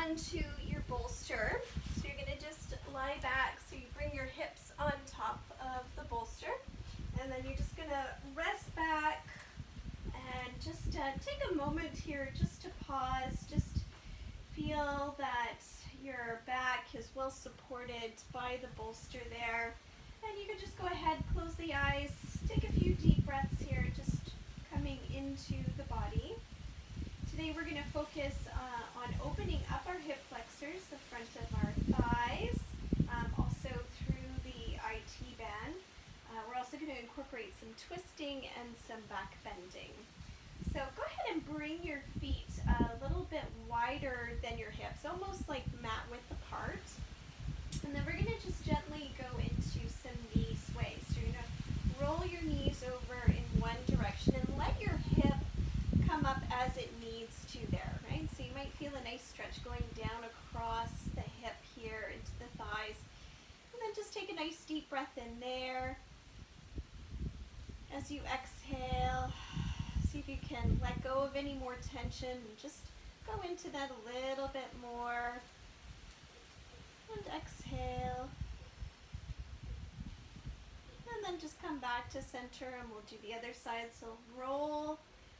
onto your bolster. So you're going to just lie back so you bring your hips on top of the bolster. And then you're just going to rest back and just take a moment here just to pause. Just feel that your back is well supported by the bolster there. And you can just go ahead, close the eyes, take a few deep breaths here, just coming into the body. Today we're going to focus on opening up our hip flexors, the front of our thighs, also through the IT band. We're also going to incorporate some twisting and some back bending. So go ahead and bring your feet a little bit wider than your hips, almost like mat width apart. And then we're going to just gently go into some knee sways. So you're going to roll your knees over in one direction and let your hip come up as it needs to there, right? So you might feel a nice stretch going down across the hip here into the thighs. And then just take a nice deep breath in there. As you exhale, see if you can let go of any more tension and just go into that a little bit more. And exhale. And then just come back to center and we'll do the other side. So roll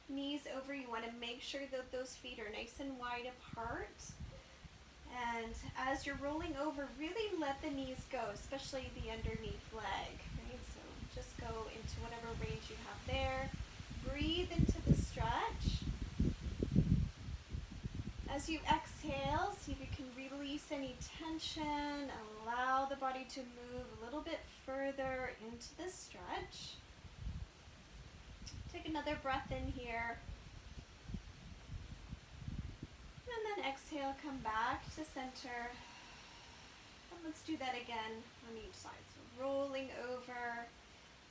knees over. You want to make sure that those feet are nice and wide apart. And as you're rolling over, really let the knees go, especially the underneath leg. Right? So just go into whatever range you have there. Breathe into the stretch. As you exhale, see if you can release any tension. Allow the body to move a little bit further into the stretch. Take another breath in here. And then exhale, come back to center. And let's do that again on each side. So rolling over,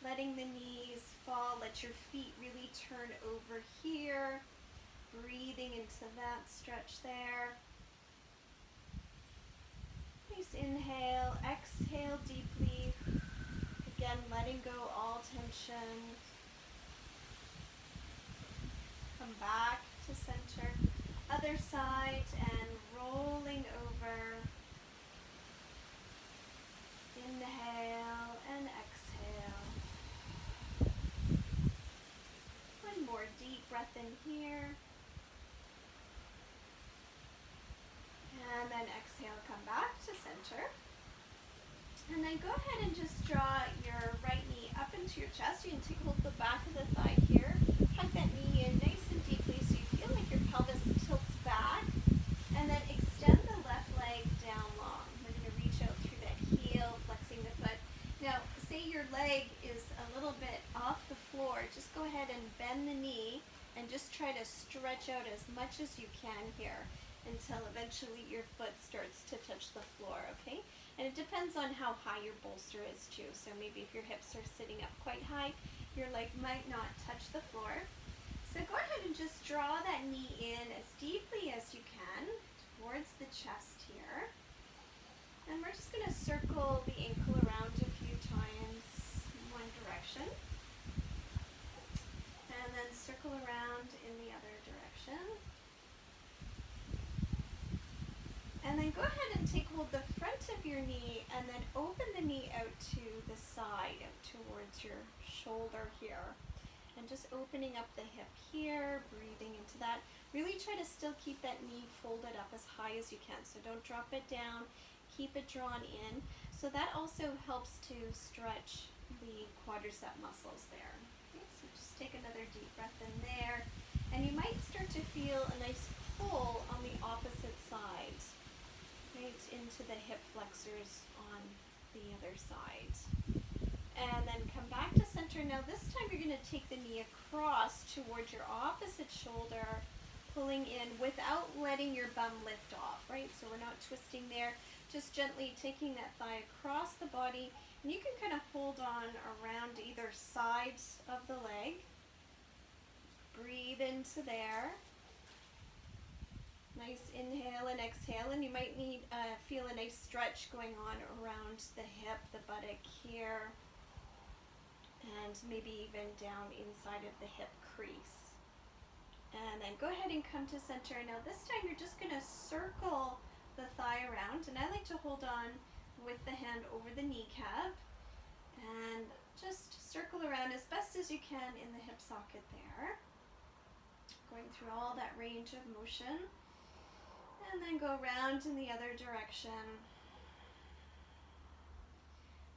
letting the knees fall. Let your feet really turn over here. Breathing into that stretch there. Nice inhale, exhale deeply. Again, letting go all tension. Come back to center. Other side and rolling over. Inhale and exhale. One more deep breath in here. And then exhale, come back to center. And then go ahead and just draw your right knee up into your chest. You can take hold of the back of the thigh here. Hug that knee in nice and deeply so you feel like your pelvis tilts back. And then extend the left leg down long. We're going to reach out through that heel, flexing the foot. Now, say your leg is a little bit off the floor. Just go ahead and bend the knee and just try to stretch out as much as you can here until eventually your foot starts to touch the floor, okay? And it depends on how high your bolster is too. So maybe if your hips are sitting up quite high, your leg might not touch the floor. So go ahead and just draw that knee in as deeply as you can towards the chest here. And we're just going to circle the ankle around a few times in one direction. And then circle around in the other direction. And then go ahead and take hold the front of your knee and then open the knee out to the side, out towards your shoulder here. And just opening up the hip here, breathing into that. Really try to still keep that knee folded up as high as you can. So don't drop it down, keep it drawn in. So that also helps to stretch the quadricep muscles there. Okay, so just take another deep breath in there. And you might start to feel a nice pull on the opposite side. Right into the hip flexors on the other side. And then come back to center. Now this time you're going to take the knee across towards your opposite shoulder, pulling in without letting your bum lift off, right? So we're not twisting there, just gently taking that thigh across the body. And you can kind of hold on around either sides of the leg. Breathe into there. Nice inhale and exhale, and you might need feel a nice stretch going on around the hip, the buttock here, and maybe even down inside of the hip crease. And then go ahead and come to center. Now this time you're just going to circle the thigh around, and I like to hold on with the hand over the kneecap and just circle around as best as you can in the hip socket there, going through all that range of motion, and then go around in the other direction,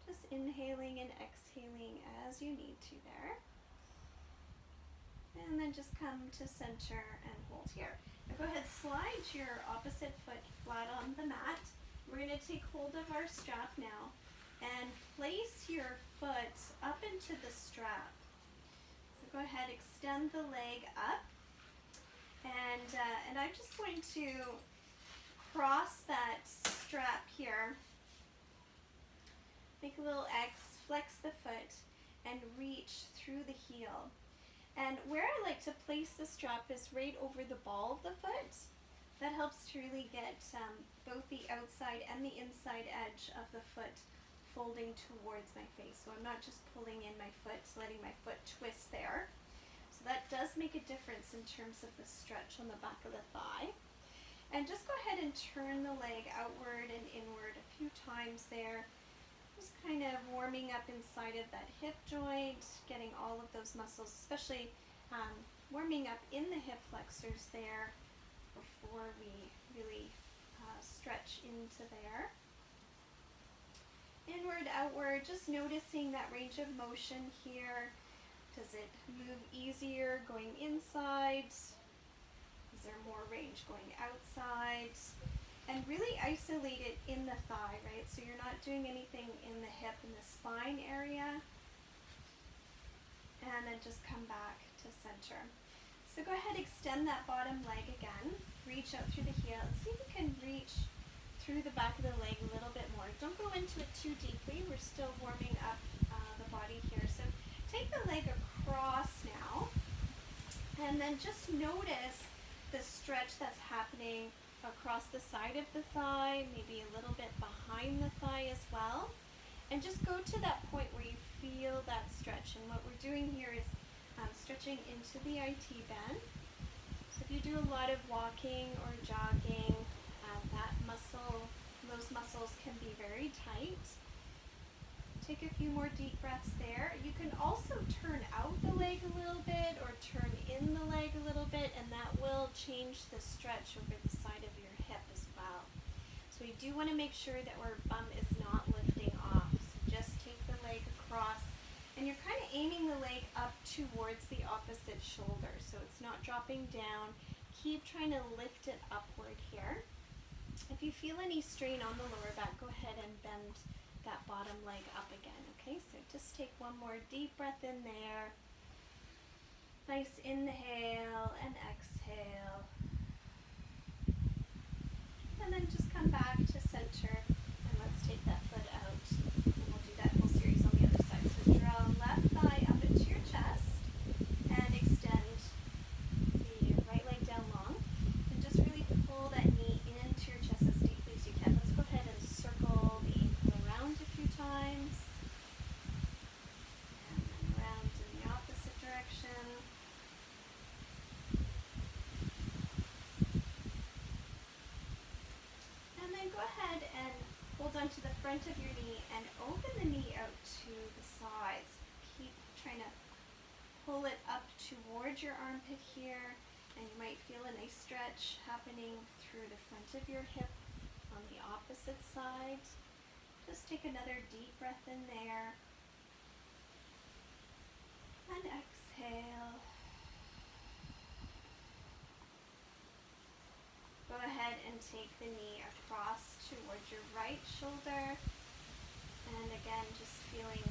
just inhaling and exhaling as you need to there. And then just come to center and hold here. Now go ahead, slide your opposite foot flat on the mat. We're going to take hold of our strap now and place your foot up into the strap. So go ahead, extend the leg up, and I'm just going to cross that strap here. Make a little X, flex the foot, and reach through the heel. And where I like to place the strap is right over the ball of the foot. That helps to really get both the outside and the inside edge of the foot folding towards my face. So I'm not just pulling in my foot, letting my foot twist there. So that does make a difference in terms of the stretch on the back of the thigh. And just go ahead and turn the leg outward and inward a few times there. Just kind of warming up inside of that hip joint, getting all of those muscles, especially warming up in the hip flexors there before we really stretch into there. Inward, outward, just noticing that range of motion here. Does it move easier going inside? Is there more range going outside? And really isolate it in the thigh, right? So you're not doing anything in the hip and the spine area. And then just come back to center. So go ahead, extend that bottom leg again. Reach out through the heel and see if you can reach through the back of the leg a little bit more. Don't go into it too deeply. We're still warming up the body here. So take the leg across now. And then just notice the stretch that's happening across the side of the thigh, maybe a little bit behind the thigh as well. And just go to that point where you feel that stretch. And what we're doing here is stretching into the IT bend. So if you do a lot of walking or jogging, those muscles can be very tight. Take a few more deep breaths there. You can also turn out the leg a little bit or turn in the leg a little bit, and that will change the stretch over the side of your hip as well. So we do want to make sure that our bum is not lifting off. So just take the leg across, and you're kind of aiming the leg up towards the opposite shoulder, so it's not dropping down. Keep trying to lift it upward here. If you feel any strain on the lower back, go ahead and bend that bottom leg up again. Okay, so just take one more deep breath in there. Nice inhale and exhale. And then just come back to center, and let's take that foot out. And we'll do that whole series on the other side. So draw left thigh up into your chest and extend the right leg down long. And just really pull that knee into your chest as deeply as you can. Let's go ahead and circle the ankle around a few times. And then around in the opposite direction. And then go ahead and hold on to the front of your knee and open the knee out to the sides. Keep trying to pull it up towards your armpit here, and you might feel a nice stretch happening through the front of your hip on the opposite side. Just take another deep breath in there and exhale. Go ahead and take the knee across towards your right shoulder. And again, just feeling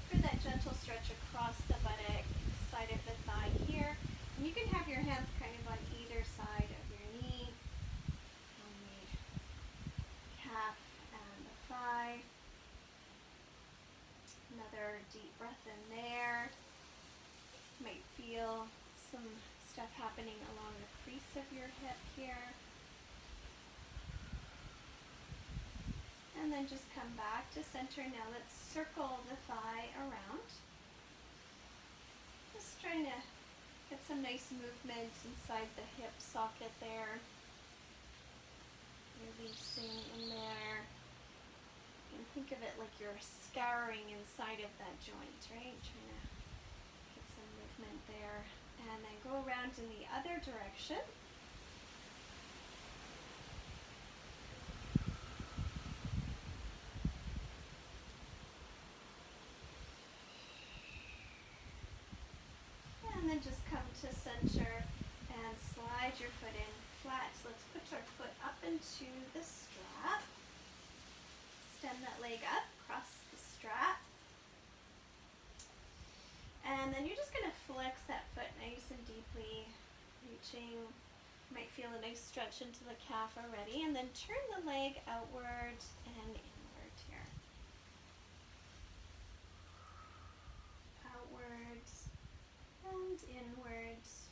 for that gentle stretch across the buttock, side of the thigh here. And you can have your hands kind of on either side of your knee, on the calf and the thigh. Another deep breath in there. You might feel some stuff happening along the crease of your hip here. And then just come back to center. Now let's circle the thigh around. Just trying to get some nice movement inside the hip socket there. releasing in there. And think of it like you're scouring inside of that joint, right? Trying to get some movement there. And then go around in the other direction. And then just come to center and slide your foot in flat. So let's put our foot up into the strap. Stem that leg up, cross the strap. And then you're just going to flex that foot nice and deeply, reaching. You might feel a nice stretch into the calf already. And then turn the leg outward and inward here. Outwards and inwards.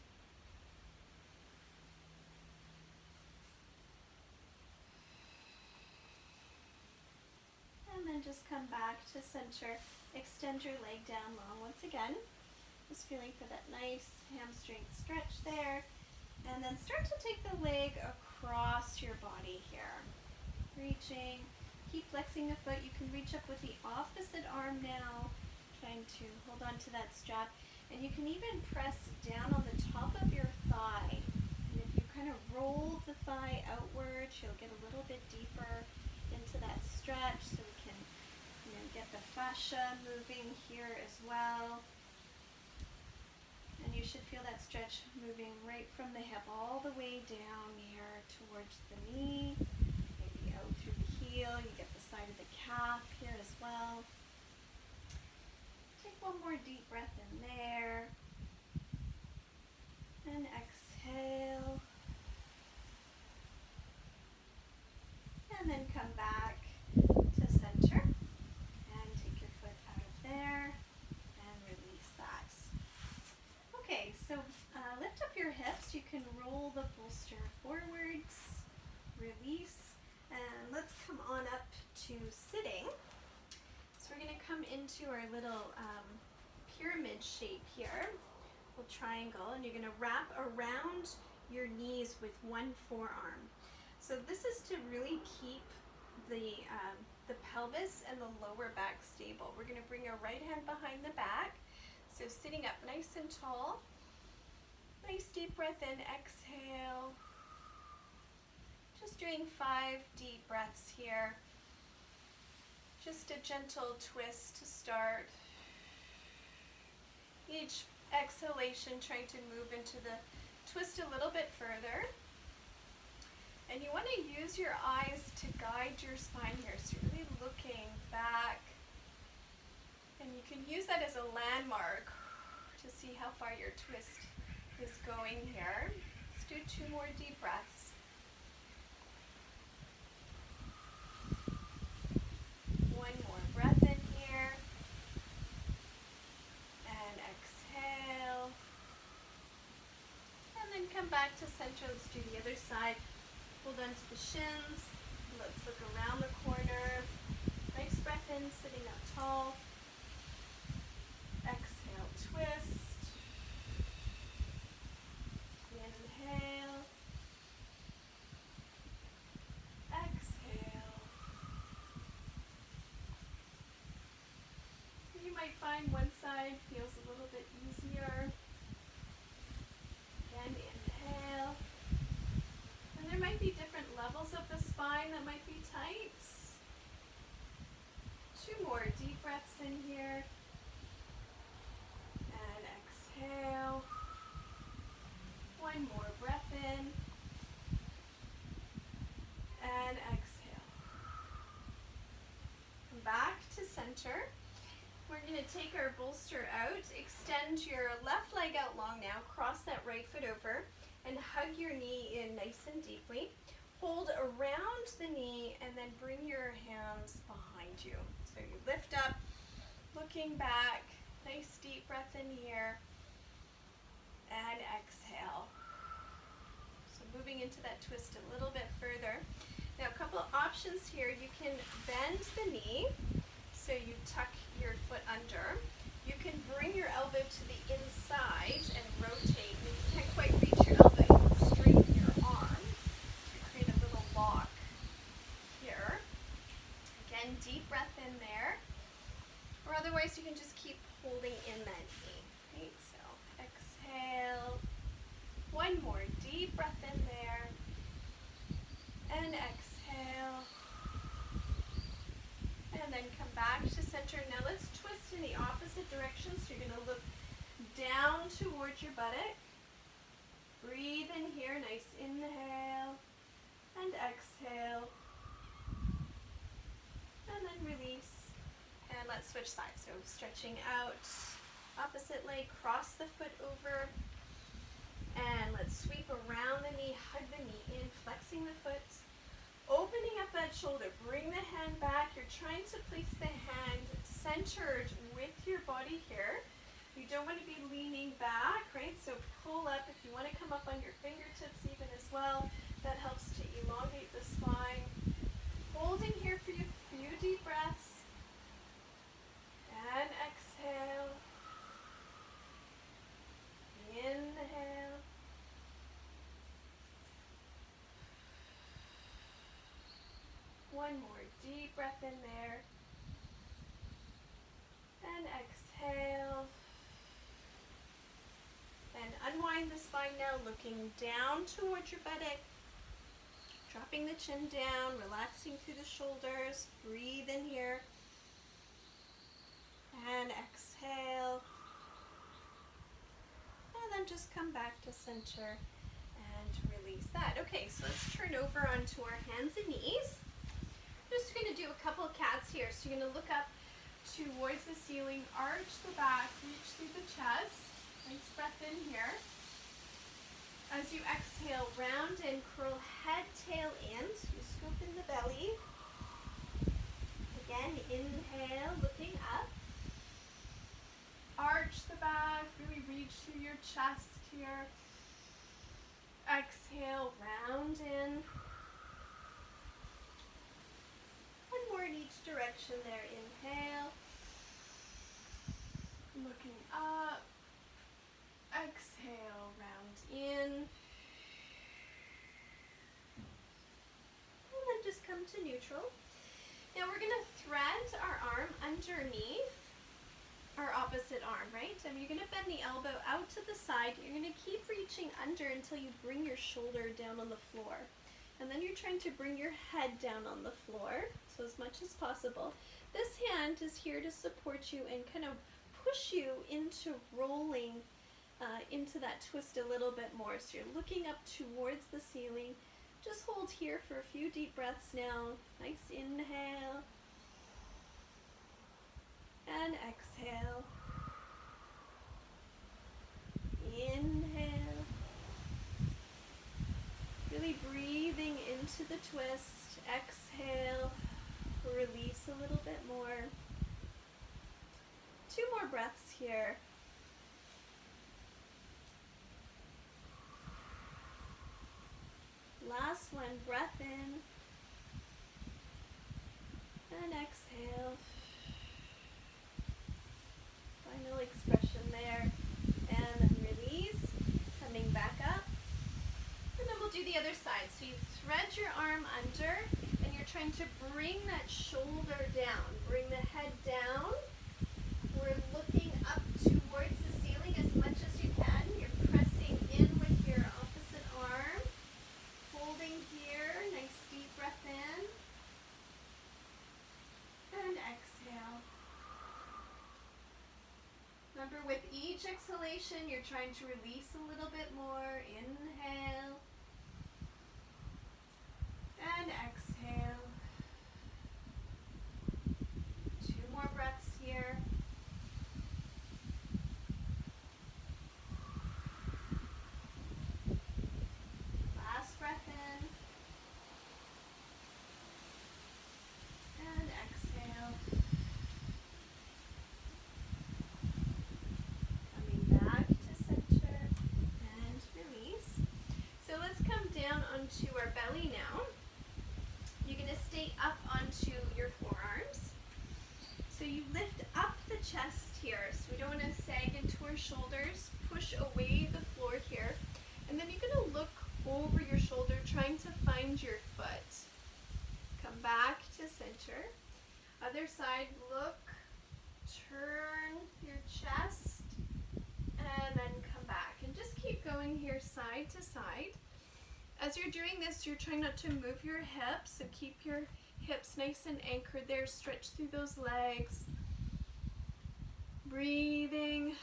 And then just come back to center. Extend your leg down long once again. Just feeling for that nice hamstring stretch there. And then start to take the leg across your body here. Reaching. Keep flexing the foot. You can reach up with the opposite arm now. Trying to hold on to that strap. And you can even press down on the top of your thigh. And if you kind of roll the thigh outward, you'll get a little bit deeper into that stretch, so we can, get the fascia moving here as well. And you should feel that stretch moving right from the hip all the way down here towards the knee, maybe out through the heel. You get the side of the calf here as well. Take one more deep breath in there. And exhale. And then come back to center. And take your foot out of there. And release that. Okay, so lift up your hips. You can roll the bolster forwards. Release. And let's come on up to sitting. So we're going to come into our little pyramid shape here, little triangle, and you're going to wrap around your knees with one forearm. So this is to really keep the pelvis and the lower back stable. We're going to bring our right hand behind the back. So sitting up nice and tall. Nice deep breath in, exhale. Just doing 5 deep breaths here. Just a gentle twist to start. Each exhalation trying to move into the twist a little bit further. And you want to use your eyes to guide your spine here. So you're really looking back. And you can use that as a landmark to see how far your twist is going here. Let's do 2 more deep breaths. One more breath in here. And exhale. And then come back to center. Let's do the other side. Hold on to the shins. Let's look around the corner. Nice breath in, sitting up tall. Exhale, twist. Inhale. Exhale. You might find one side feels a little bit easier. Again, inhale. And there might be different levels of the spine that might be tight. 2 more deep breaths in here. And exhale. 1 more breath in. And exhale. Back to center. We're going to take our bolster out. Extend your left leg out long now. Cross that right foot over. And hug your knee in nice and deeply. Hold around the knee and then bring your hands behind you. So you lift up, looking back. Nice deep breath in here. And exhale. So moving into that twist a little bit further. Now a couple of options here. You can bend the knee. So you tuck your foot under. You can bring your elbow to the inside and rotate. If you can't quite reach your elbow, you can straighten your arm to create a little lock So you're going to look down towards your buttock. Breathe in here, nice inhale and exhale. And then release. And let's switch sides. So stretching out, opposite leg, cross the foot over. And let's sweep around the knee, hug the knee in, flexing the foot. Opening up that shoulder, bring the hand back. You're trying to place the hand centered with your body here. You don't want to be leaning back, right? So pull up. If you want to come up on your fingertips even as well, that helps to elongate the spine. Holding here for you, few deep breaths. And exhale. Inhale. One more deep breath in there. And exhale. And unwind the spine now, looking down towards your buttock. Dropping the chin down, relaxing through the shoulders. Breathe in here. And exhale. And then just come back to center and release that. Okay, so let's turn over onto our hands and knees. Just going to do a couple of cats here. So you're going to look up towards the ceiling, arch the back, reach through the chest. Nice breath in here. As you exhale, round and curl head, tail in. So you scoop in the belly. Again, inhale, looking up. Arch the back, really reach through your chest here. Exhale, round in. One more in each direction there. Inhale. Looking up. Exhale, round in. And then just come to neutral. Now we're going to thread our arm underneath our opposite arm, right? And you're going to bend the elbow out to the side. You're going to keep reaching under until you bring your shoulder down on the floor. And then you're trying to bring your head down on the floor, so as much as possible. This hand is here to support you and kind of push you into rolling into that twist a little bit more. So you're looking up towards the ceiling. Just hold here for a few deep breaths now. Nice inhale. And exhale. Inhale. Really breathing into the twist. Exhale. Release a little bit more. 2 more breaths here. Last one, breath in. And exhale. Final expression there. And then release. Coming back up. And then we'll do the other side. So you thread your arm under and you're trying to bring that shoulder down. Bring the head down. We're looking up towards the ceiling as much as you can. You're pressing in with your opposite arm. Holding here. Nice deep breath in. And exhale. Remember, with each exhalation, you're trying to release a little bit more. Inhale. And exhale. 2 more breaths here. Last breath in. And exhale. Coming back to center and release. So let's come down onto our belly now. You're going to stay up onto your forearms. So you lift up the chest here. So we don't want to sag into our shoulders. Push away the floor here. And then you're going to look over your shoulder, trying to find your foot. Come back to center. Other side, look, turn your chest, and then come back. And just keep going here side to side. As you're doing this, you're trying not to move your hips, so keep your hips nice and anchored there. Stretch through those legs. Breathing,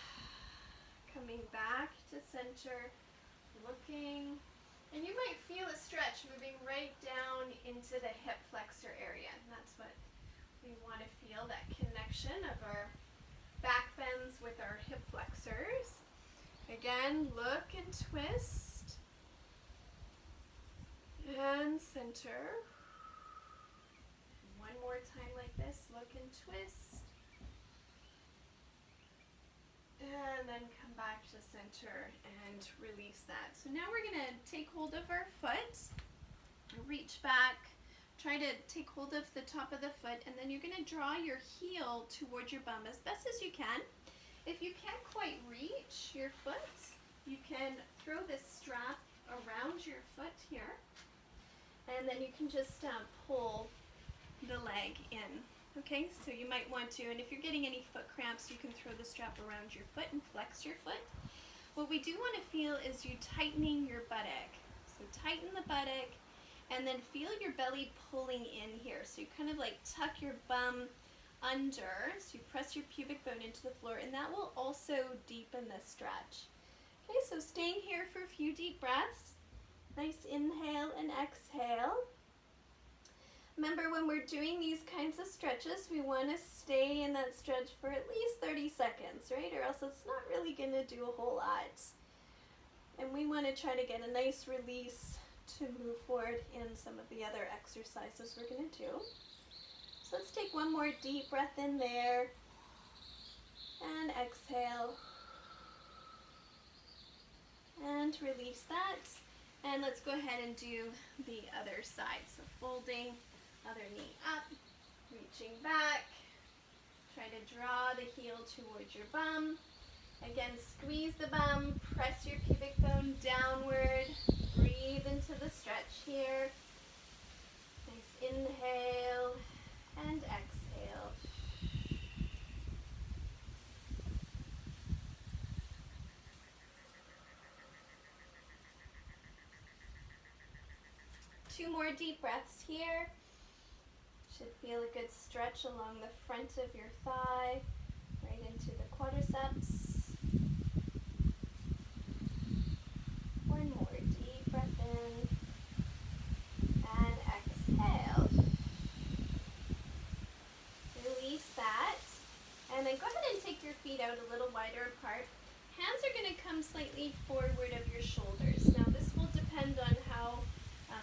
coming back to center, looking, and you might feel a stretch moving right down into the hip flexor area, and that's what we want to feel, that connection of our back bends with our hip flexors. Again, look and twist, and center. One more time like this, look and twist. And then come back to center and release that. So now we're going to take hold of our foot, reach back, try to take hold of the top of the foot, and then you're going to draw your heel towards your bum as best as you can. If you can't quite reach your foot, you can throw this strap around your foot here, and then you can just pull the leg in. Okay, so you might want to, and if you're getting any foot cramps, you can throw the strap around your foot and flex your foot. What we do want to feel is you tightening your buttock. So tighten the buttock, and then feel your belly pulling in here. So you kind of like tuck your bum under, so you press your pubic bone into the floor, and that will also deepen the stretch. Okay, so staying here for a few deep breaths. Nice inhale and exhale. Remember, when we're doing these kinds of stretches, we want to stay in that stretch for at least 30 seconds, right? Or else it's not really going to do a whole lot. And we want to try to get a nice release to move forward in some of the other exercises we're going to do. So let's take one more deep breath in there. And exhale. And release that. And let's go ahead and do the other side. So folding, other knee up, reaching back. Try to draw the heel towards your bum. Again, squeeze the bum, press your pubic bone downward. Breathe into the stretch here. Nice inhale and exhale. Two more deep breaths here. Should feel a good stretch along the front of your thigh, right into the quadriceps. One more deep breath in and exhale. Release that. And then go ahead and take your feet out a little wider apart. Hands are going to come slightly forward of your shoulders. Now this will depend on how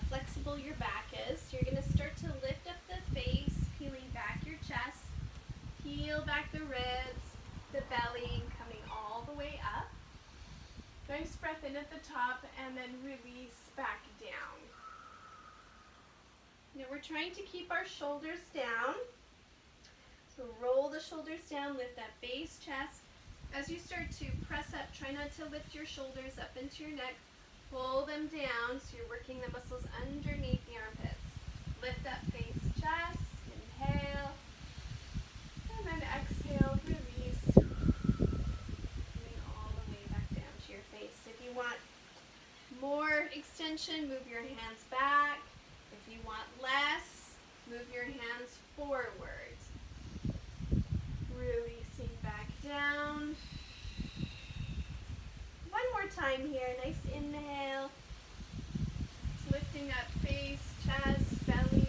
flexible your back is. So you're going to start to lift up the face, peeling back your chest, peel back the ribs, the belly, coming all the way up. Nice breath in at the top, and then release back down. Now we're trying to keep our shoulders down. So roll the shoulders down, lift that base chest. As you start to press up, try not to lift your shoulders up into your neck. Pull them down so you're working the muscles underneath the armpits. Lift up face, chest, inhale, and then exhale, release. Coming all the way back down to your face. If you want more extension, move your hands back. If you want less, move your hands forward. Releasing back down. One more time here. Nice inhale. Lifting up face, chest, belly,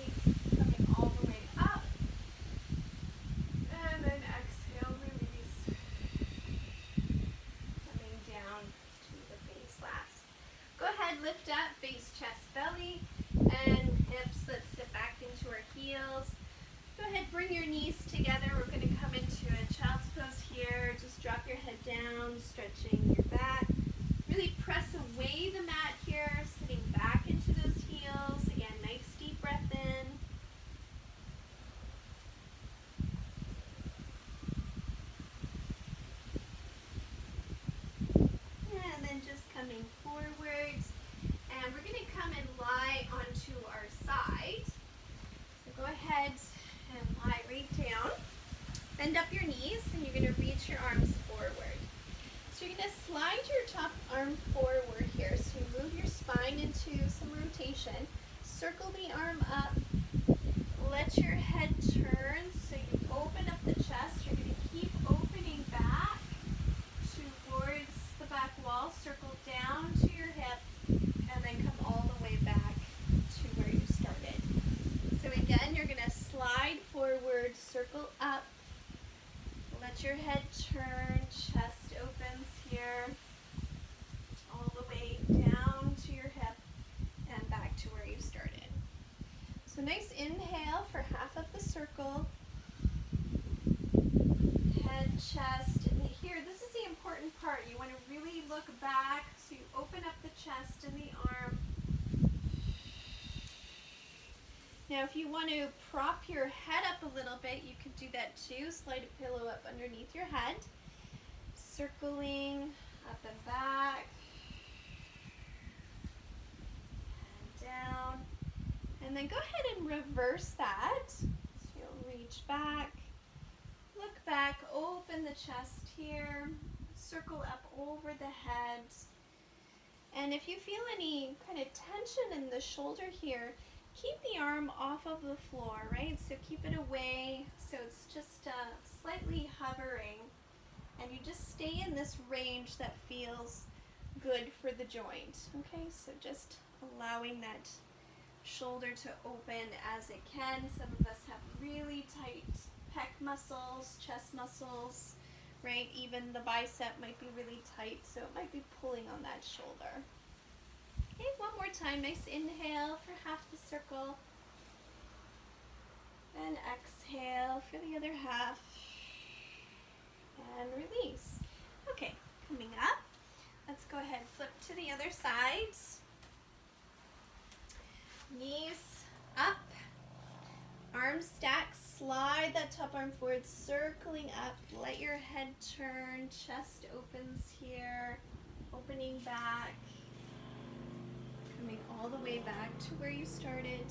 coming all the way up. And then exhale, release. Coming down to the face last. Go ahead, lift up face, chest, belly, and hips. Let's sit back into our heels. Go ahead, bring your knees together. We're going to come into a child's pose here. Just drop your head down, stretching your back. Really press away the mat here, sitting back into those heels. Again, nice deep breath in. And then just coming forwards. And we're going to come and lie onto our side. So go ahead and lie right down. Bend up your knees, and you're going to reach your arms forward. So you're going to slide your top arm forward here. So you move your spine into some rotation. Circle the arm up. Let your head turn so you open up the chest. You're going to keep opening back. circle. Head, chest, and here, this is the important part. You want to really look back, so you open up the chest and the arm. Now, if you want to prop your head up a little bit, you could do that too. Slide a pillow up underneath your head. Circling up and back. And down. And then go ahead and reverse that. So you'll reach back. Look back, open the chest here. Circle up over the head. And if you feel any kind of tension in the shoulder here, keep the arm off of the floor, right? So keep it away, so it's just slightly hovering. And you just stay in this range that feels good for the joint, okay? So just allowing that shoulder to open as it can. Some of us have really tight pec muscles, chest muscles, right? Even the bicep might be really tight, so it might be pulling on that shoulder. Okay, one more time. Nice inhale for half the circle. And exhale for the other half. And release. Okay, coming up. Let's go ahead and flip to the other side. Knees up. Arms stacked. Slide that top arm forward, circling up. Let your head turn. Chest opens here. Opening back. Coming all the way back to where you started.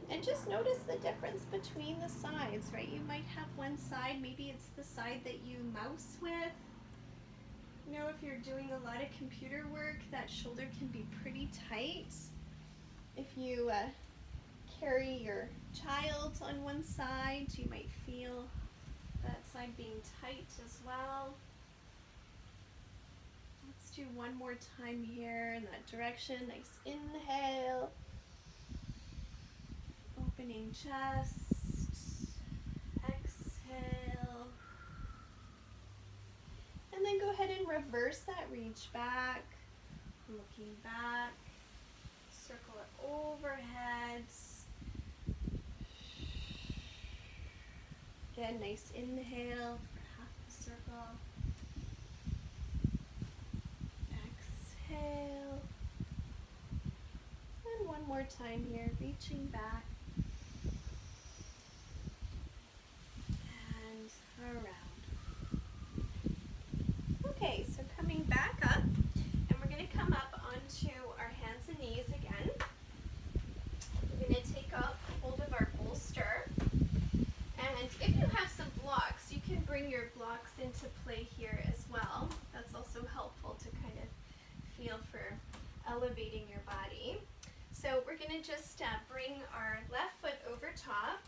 And just notice the difference between the sides, right? You might have one side, maybe it's the side that you mouse with. You know, if you're doing a lot of computer work, that shoulder can be pretty tight. If you carry your child on one side, you might feel that side being tight as well. Let's do one more time here in that direction. Nice inhale. Opening chest. Exhale. And then go ahead and reverse that reach back. Looking back. Circle it overhead. Again, nice inhale for half the circle. Exhale. And one more time here, reaching back. And around. Okay, so coming back up, and we're going to come up onto our hands and knees again. We're going to take up hold of our bolster. And if you have some blocks, you can bring your blocks into play here as well. That's also helpful to kind of feel for elevating your body. So we're going to just bring our left foot over top.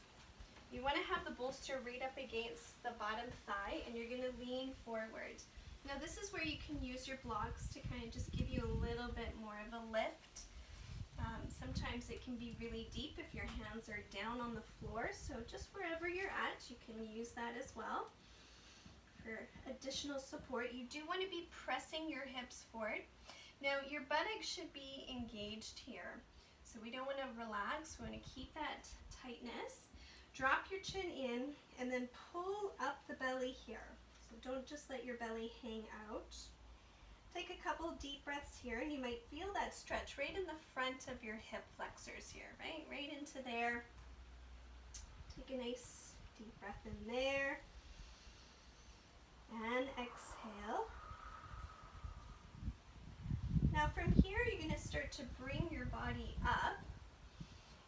You want to have the bolster right up against the bottom thigh, and you're going to lean forward. Now this is where you can use your blocks to kind of just give you a little bit more of a lift. Sometimes it can be really deep if your hands are down on the floor, so just wherever you're at, you can use that as well for additional support. You do want to be pressing your hips forward. Now your buttocks should be engaged here, so we don't want to relax. We want to keep that tightness. Drop your chin in and then pull up the belly here. So don't just let your belly hang out. Take a couple deep breaths here, and you might feel that stretch right in the front of your hip flexors here, right into there. Take a nice deep breath in there. And exhale. Now from here, you're going to start to bring your body up.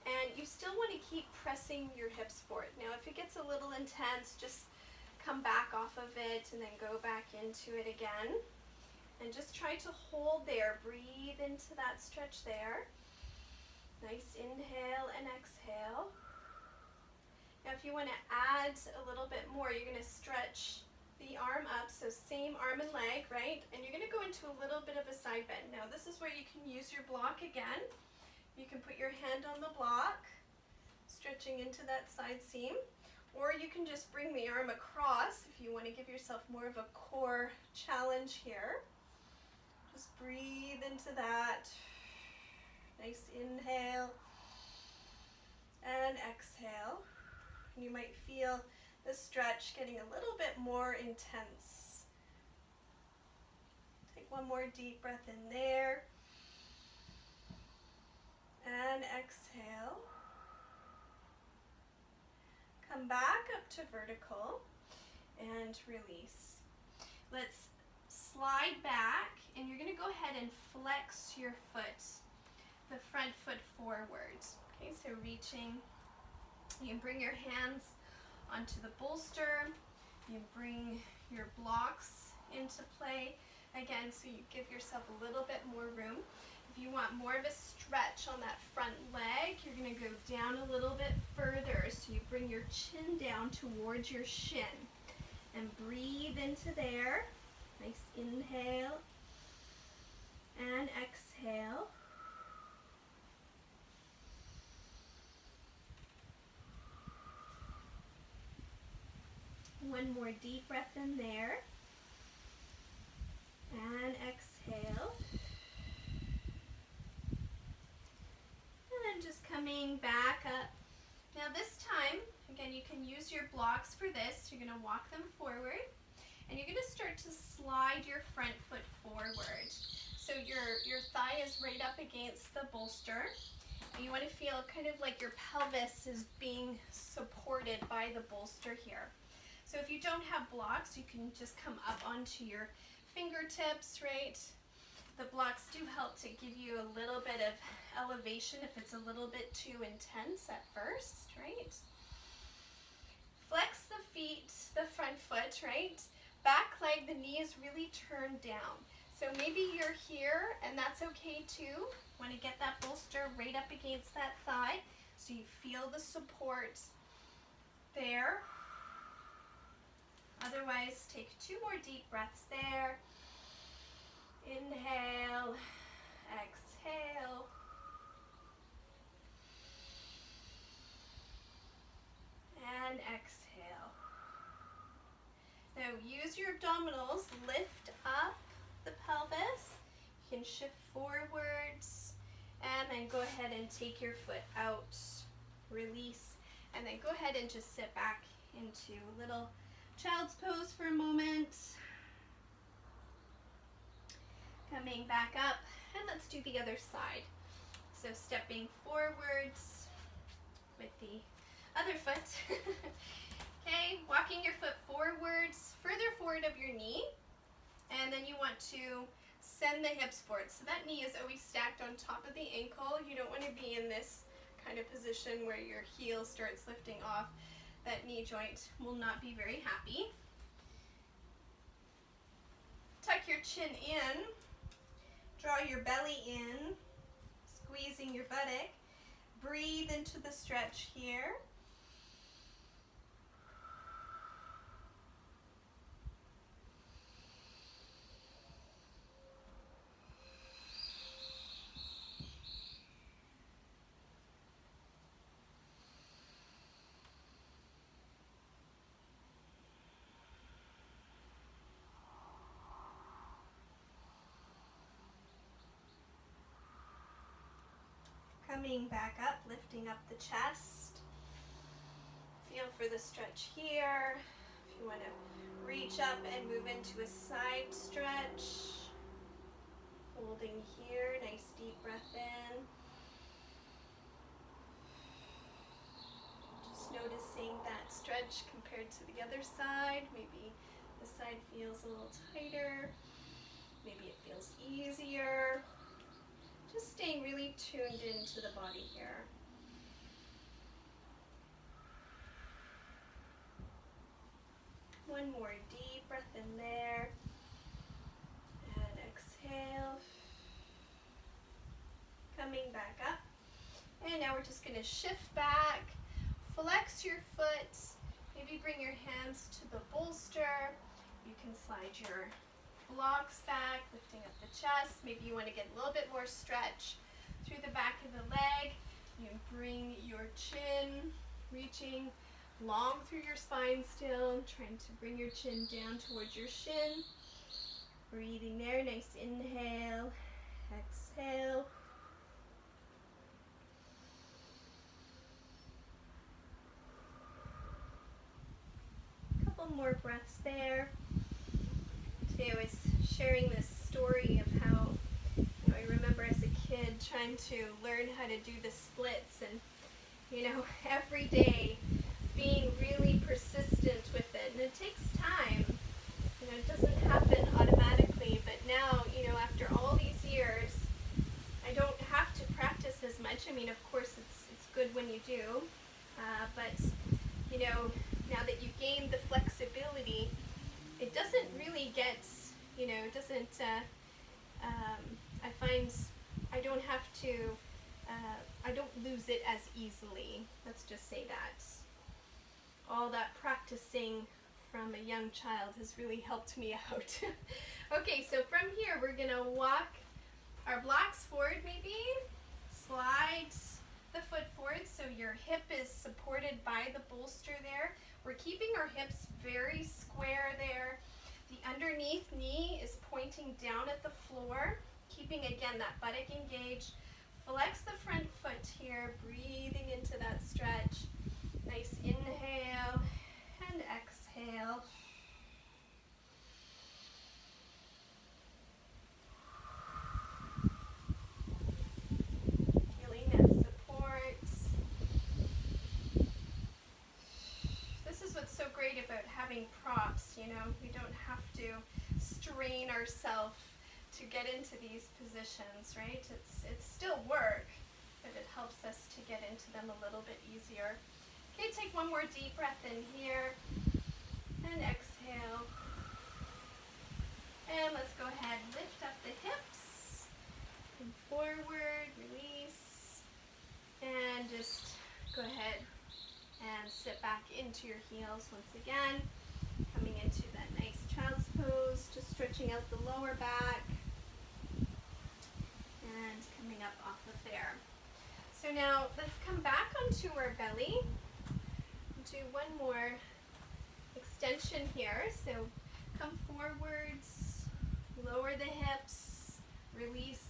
And you still want to keep pressing your hips forward. Now if it gets a little intense, just come back off of it and then go back into it again. And just try to hold there. Breathe into that stretch there. Nice inhale and exhale. Now if you want to add a little bit more, you're going to stretch the arm up. So same arm and leg, right? And you're going to go into a little bit of a side bend. Now this is where you can use your block again. You can put your hand on the block, stretching into that side seam. Or you can just bring the arm across if you want to give yourself more of a core challenge here. Just breathe into that. Nice inhale and exhale. You might feel the stretch getting a little bit more intense. Take one more deep breath in there. And exhale. Come back up to vertical and release. Let's slide back, and you're going to go ahead and flex your foot, the front foot forward. Okay, so reaching. You can bring your hands onto the bolster. You bring your blocks into play again, so you give yourself a little bit more room. If you want more of a stretch on that front leg, you're going to go down a little bit further. So you bring your chin down towards your shin and breathe into there. Nice inhale and exhale. One more deep breath in there and exhale. And just coming back up. Now this time, again, you can use your blocks for this. You're going to walk them forward, and you're going to start to slide your front foot forward. So your thigh is right up against the bolster, and you want to feel kind of like your pelvis is being supported by the bolster here. So if you don't have blocks, you can just come up onto your fingertips, right? The blocks do help to give you a little bit of elevation if it's a little bit too intense at first, right? Flex the feet, the front foot, right? Back leg, the knee is really turned down. So maybe you're here, and that's okay too. Want to get that bolster right up against that thigh so you feel the support there. Otherwise, take 2 more deep breaths there. Inhale, exhale. And exhale. Now use your abdominals, lift up the pelvis. You can shift forwards, and then go ahead and take your foot out. Release, and then go ahead and just sit back into a little child's pose for a moment. Coming back up, and let's do the other side. So stepping forwards with the other foot. Okay, walking your foot forwards, further forward of your knee, and then you want to send the hips forward. So that knee is always stacked on top of the ankle. You don't want to be in this kind of position where your heel starts lifting off. That knee joint will not be very happy. Tuck your chin in. Draw your belly in, squeezing your buttock. Breathe into the stretch here. Coming back up, lifting up the chest. Feel for the stretch here. If you want to reach up and move into a side stretch. Holding here, nice deep breath in. Just noticing that stretch compared to the other side. Maybe this side feels a little tighter. Maybe it feels easier. Just staying really tuned into the body here. One more deep breath in there. And exhale. Coming back up. And now we're just going to shift back. Flex your foot. Maybe bring your hands to the bolster. You can slide your blocks back, lifting up the chest. Maybe you want to get a little bit more stretch through the back of the leg. You bring your chin, reaching long through your spine still, trying to bring your chin down towards your shin. Breathing there, nice inhale, exhale. more breaths there. Today I was sharing this story of how I remember as a kid trying to learn how to do the splits, and every day being really persistent with it. And it takes time. It doesn't happen automatically, but now, after all these years, I don't have to practice as much. I mean, of course, it's good when you do, but, now that you gain the flexibility, it doesn't really get, I find I don't have to, I don't lose it as easily. Let's just say that. All that practicing from a young child has really helped me out. Okay, so from here we're gonna walk our blocks forward maybe, slide the foot forward so your hip is supported by the bolster there. We're keeping our hips very square there. The underneath knee is pointing down at the floor, keeping again that buttock engaged. Flex the front foot here, breathing into that stretch. Nice inhale and exhale. Feeling that support. This is what's so great about having props, we don't have to strain ourselves to get into these positions, right? It's still work, but it helps us to get into them a little bit easier. Okay, take one more deep breath in here and exhale. And let's go ahead, lift up the hips and forward, release, and just go ahead and sit back into your heels once again, coming into that nice child's pose, just stretching out the lower back and coming up off of there. So now let's come back onto our belly. Do one more extension here. So come forwards, lower the hips, release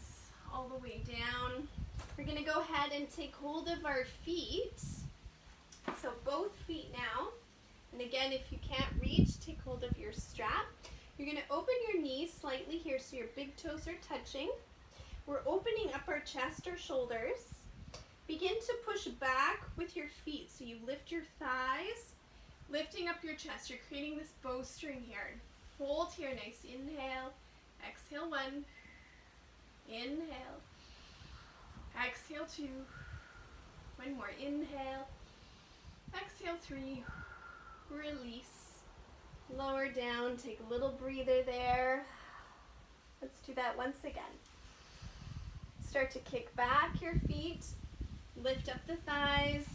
all the way down. We're going to go ahead and take hold of our feet. So both feet now. And again, if you can't reach, take hold of your strap. You're going to open your knees slightly here so your big toes are touching. We're opening up our chest or shoulders. Begin to push back with your feet. So you lift your thighs, lifting up your chest. You're creating this bowstring here. Hold here, nice inhale. Exhale, 1. Inhale. Exhale, 2. One more, inhale. Exhale, 3. Release. Lower down, take a little breather there. Let's do that once again. Start to kick back your feet. Lift up the thighs,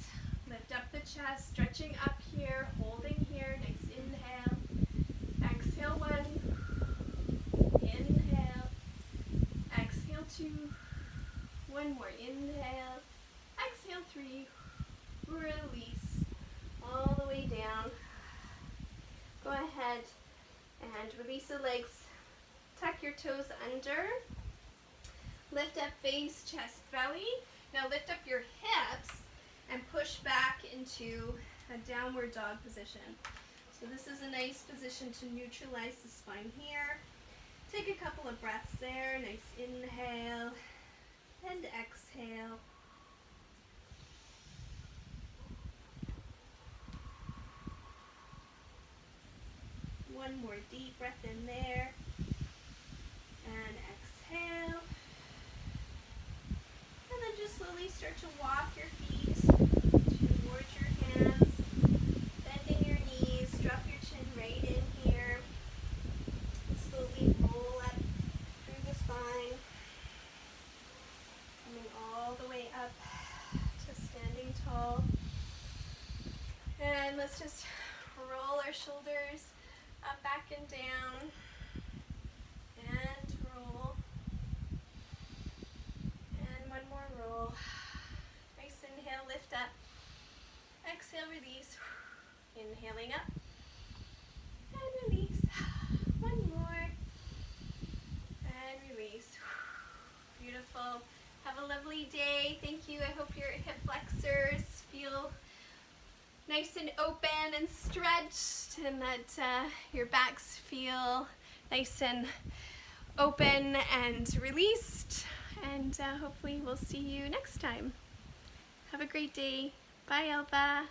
lift up the chest, stretching up here, holding here, nice inhale. Exhale, 1. Inhale. Exhale, 2. One more, inhale. Exhale, 3. Release. All the way down. Go ahead and release the legs. Tuck your toes under. Lift up face, chest, belly. Now lift up your hips and push back into a downward dog position. So this is a nice position to neutralize the spine here. Take a couple of breaths there. Nice inhale and exhale. One more deep breath in there. And exhale. And then just slowly start to walk your feet towards your hands, bending your knees, drop your chin right in here. Slowly roll up through the spine, coming all the way up to standing tall. And let's just roll our shoulders up, back, and down. And roll. And one more roll. Nice inhale, lift up. Exhale, release. Inhaling up. And release. One more. And release. Beautiful. Have a lovely day. Thank you. I hope your hip flexors feel nice and open and stretched, and that your backs feel nice and open and released. And hopefully we'll see you next time. Have a great day. Bye, Elva.